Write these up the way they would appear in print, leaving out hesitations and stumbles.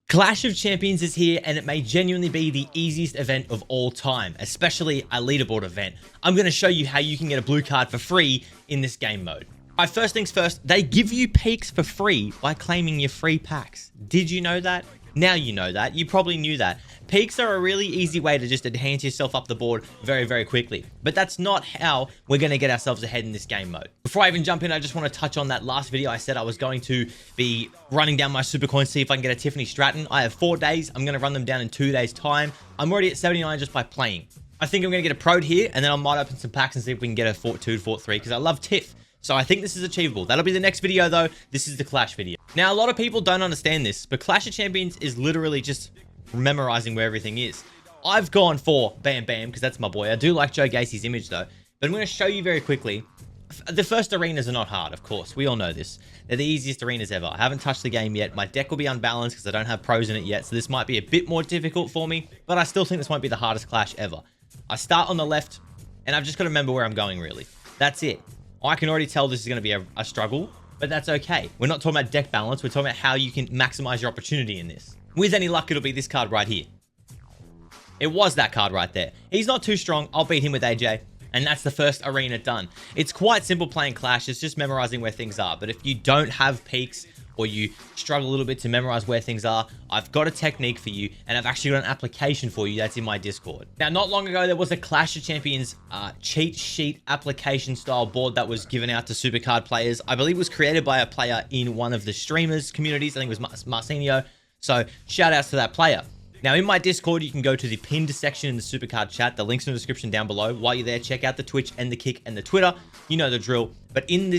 Clash of Champions is here, and it may genuinely be the easiest event of all time, especially a leaderboard event. I'm going to show you how you can get a blue card for free in this game mode. Alright, first things first, they give you peaks for free by claiming your free packs. Did you know that? Now you know that. You probably knew that. Peaks are a really easy way to just enhance yourself up the board very, very quickly. But that's not how we're going to get ourselves ahead in this game mode. Before I even jump in, I just want to touch on that last video. I said I was going to be running down my super coins, see if I can get a Tiffany Stratton. I have 4 days. I'm going to run them down in 2 days' time. I'm already at 79 just by playing. I think I'm going to get a Prode here, and then I might open some packs and see if we can get a Fort 2, Fort 3, because I love Tiff. So I think this is achievable. That'll be the next video though. This is the Clash video. Now, a lot of people don't understand this, but Clash of Champions is literally just memorizing where everything is. I've gone for Bam Bam because that's my boy. I do like Joe Gacy's image though, but I'm going to show you very quickly. The first arenas are not hard, of course. We all know this. They're the easiest arenas ever. I haven't touched the game yet. My deck will be unbalanced because I don't have pros in it yet, so this might be a bit more difficult for me, but I still think this might be the hardest Clash ever. I start on the left, and I've just got to remember where I'm going, really. That's it. I can already tell this is going to be a struggle, but that's okay. We're not talking about deck balance. We're talking about how you can maximize your opportunity in this. With any luck, it'll be this card right here. It was that card right there. He's not too strong. I'll beat him with AJ, and that's the first arena done. It's quite simple playing Clash. It's just memorizing where things are, but if you don't have peaks or you struggle a little bit to memorize where things are, I've got a technique for you, and I've actually got an application for you that's in my Discord. Now, not long ago, there was a Clash of Champions cheat sheet application style board that was given out to SuperCard players. I believe it was created by a player in one of the streamers communities. I think it was Marcinio. So shout outs to that player. Now, in my Discord, you can go to the pinned section in the SuperCard chat. The link's in the description down below. While you're there, check out the Twitch and the Kick and the Twitter. You know the drill. But in the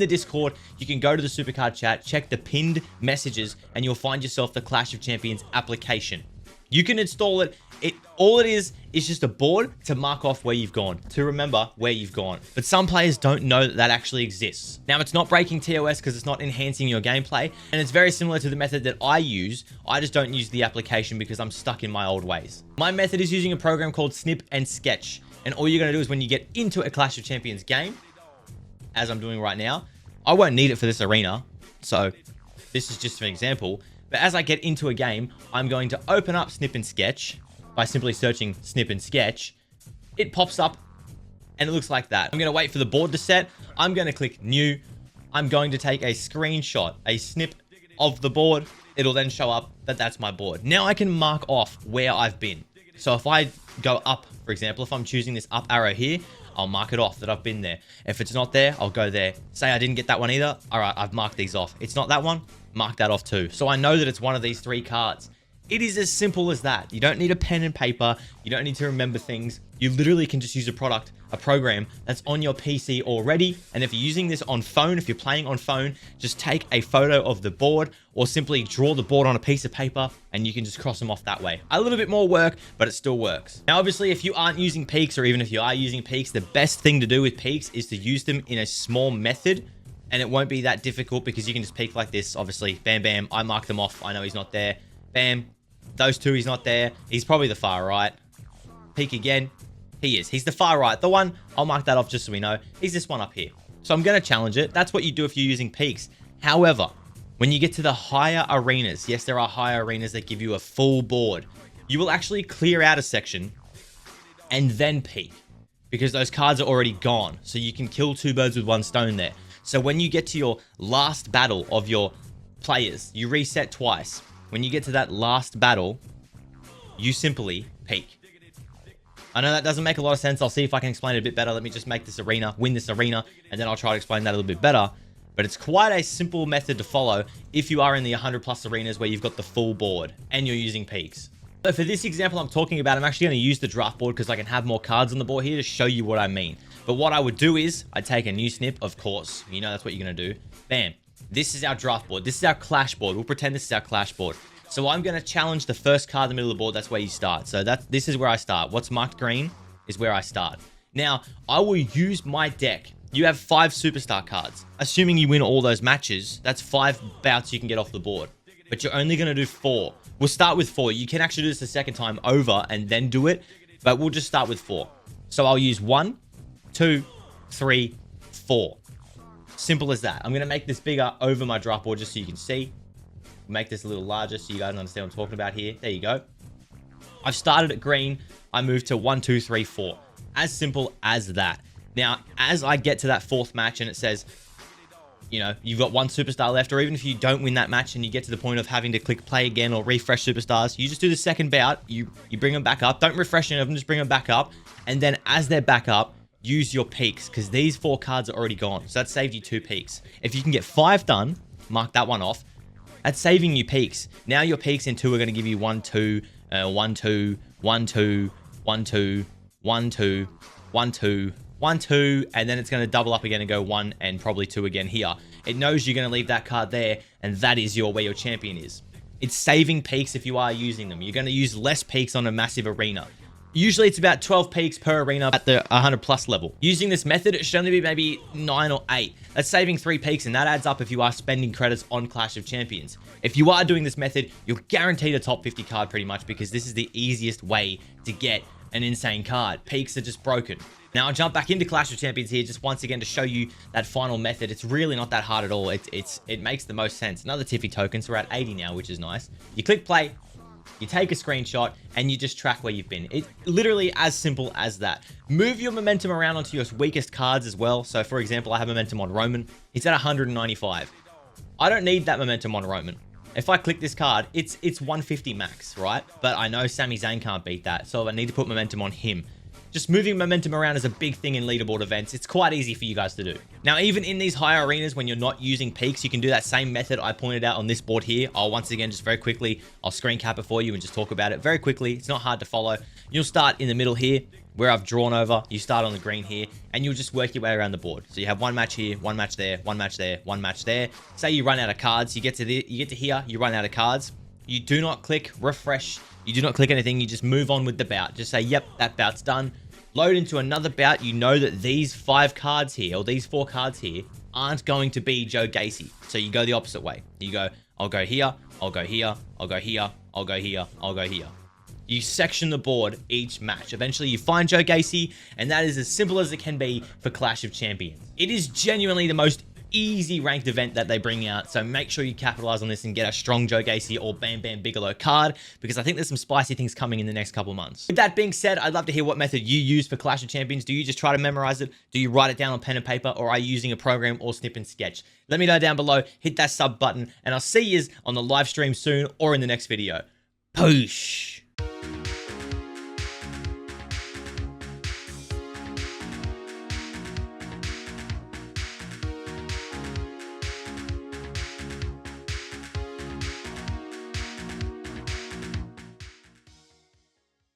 Discord, you can go to the SuperCard chat, check the pinned messages, and you'll find yourself the Clash of Champions application. You can install it. All it is just a board to mark off where you've gone, to remember where you've gone. But some players don't know that that actually exists. Now, it's not breaking TOS because it's not enhancing your gameplay, and it's very similar to the method that I use. I just don't use the application because I'm stuck in my old ways. My method is using a program called Snip and Sketch, and all you're going to do is when you get into a Clash of Champions game, as I'm doing right now, I won't need it for this arena, so this is just an example. But as I get into a game, I'm going to open up Snip and Sketch by simply searching Snip and Sketch. It pops up and it looks like that. I'm going to wait for the board to set. I'm going to click New. I'm going to take a screenshot, a snip of the board. It'll then show up that that's my board. Now I can mark off where I've been. So if I go up, for example, if I'm choosing this up arrow here, I'll mark it off that I've been there. If it's not there, I'll go there. Say I didn't get that one either. All right, I've marked these off. It's not that one. Mark that off too. So I know that it's one of these 3 cards. It is as simple as that. You don't need a pen and paper. You don't need to remember things. You literally can just use a program that's on your PC already. And if you're using this on phone, if you're playing on phone, just take a photo of the board or simply draw the board on a piece of paper and you can just cross them off that way. A little bit more work, but it still works. Now, obviously, if you aren't using peaks, or even if you are using peaks, the best thing to do with peaks is to use them in a small method. And it won't be that difficult because you can just peek like this. Obviously, bam, bam. I mark them off. I know he's not there. Bam. Those 2, he's not there. He's probably the far right. Peek again. He is. He's the far right. The one, I'll mark that off just so we know. He's this one up here. So I'm going to challenge it. That's what you do if you're using peaks. However, when you get to the higher arenas, yes, there are higher arenas that give you a full board. You will actually clear out a section and then peek because those cards are already gone. So you can kill 2 birds with 1 stone there. So when you get to your last battle of your players, you reset twice. When you get to that last battle, you simply peek. I know that doesn't make a lot of sense. I'll see if I can explain it a bit better. Let me just make this arena, win this arena, and then I'll try to explain that a little bit better. But it's quite a simple method to follow if you are in the 100+ arenas where you've got the full board and you're using peaks. So for this example I'm talking about, I'm actually going to use the draft board because I can have more cards on the board here to show you what I mean. But what I would do is I'd take a new snip, of course. You know that's what you're going to do. Bam. This is our draft board. This is our Clash board. We'll pretend this is our Clash board. So I'm going to challenge the first card in the middle of the board. That's where you start. So this is where I start. What's marked green is where I start. Now, I will use my deck. You have 5 superstar cards. Assuming you win all those matches, that's 5 bouts you can get off the board. But you're only going to do 4. We'll start with 4. You can actually do this a second time over and then do it. But we'll just start with 4. So I'll use 1, 2, 3, 4. Simple as that. I'm going to make this bigger over my draft board just so you can see. make this a little larger so you guys understand what I'm talking about here. There you go. I've started at green. I moved to 1, 2, 3, 4. As simple as that. Now, as I get to that 4th match and it says, you know, you've got 1 superstar left, or even if you don't win that match and you get to the point of having to click play again or refresh superstars, you just do the second bout, you bring them back up. Don't refresh any of them, just bring them back up. And then as they're back up, use your peaks, because these 4 cards are already gone. So that saved you 2 peaks. If you can get 5 done, mark that one off. That's saving you peaks. Now your peaks in 2 are going to give you 1, 2, 1, 2, 1, 2, 1, 2, 1, 2, 1, 2, 1, 2, and then it's going to double up again and go 1 and probably 2 again here. It knows you're going to leave that card there, and that is where your champion is. It's saving peaks if you are using them. You're going to use less peaks on a massive arena. Usually it's about 12 peaks per arena at the 100 plus level. Using this method, it should only be maybe 9 or 8. That's saving 3 peaks, and that adds up if you are spending credits on Clash of Champions. If you are doing this method, you're guaranteed a top 50 card pretty much, because this is the easiest way to get an insane card. Peaks are just broken. Now I'll jump back into Clash of Champions here just once again to show you that final method. It's really not that hard at all. It makes the most sense. Another Tiffy token, so we're at 80 now, which is nice. You click play, you take a screenshot, and you just track where you've been. It's literally as simple as that. Move your momentum around onto your weakest cards as well. So for example, I have momentum on Roman. It's at 195. I don't need that momentum on Roman. If I click this card, it's 150 max, right? But I know Sami Zayn can't beat that, so I need to put momentum on him. Just moving momentum around is a big thing in leaderboard events. It's quite easy for you guys to do. Now, even in these higher arenas, when you're not using peaks, you can do that same method I pointed out on this board here. I'll once again, just very quickly, I'll screen cap it for you and just talk about it very quickly. It's not hard to follow. You'll start in the middle here, where I've drawn over. You start on the green here, and you'll just work your way around the board. So you have 1 match here, 1 match there, 1 match there, 1 match there. Say you run out of cards, you get to here, you run out of cards. You do not click refresh. You do not click anything. You just move on with the bout. Just say, yep, that bout's done. Load into another bout. You know that these 5 cards here, or these 4 cards here, aren't going to be Joe Gacy. So you go the opposite way. You go, I'll go here, I'll go here, I'll go here, I'll go here, I'll go here. You section the board each match. Eventually you find Joe Gacy, and that is as simple as it can be for Clash of Champions. It is genuinely the most easy ranked event that they bring out, so make sure you capitalize on this and get a strong Joe Gacy or Bam Bam Bigelow card, because I think there's some spicy things coming in the next couple months. With that being said, I'd love to hear what method you use for Clash of Champions. Do you just try to memorize it? Do you write it down on pen and paper, or are you using a program or snip and sketch? Let me know down below. Hit that sub button, and I'll see you on the live stream soon or in the next video. Poosh!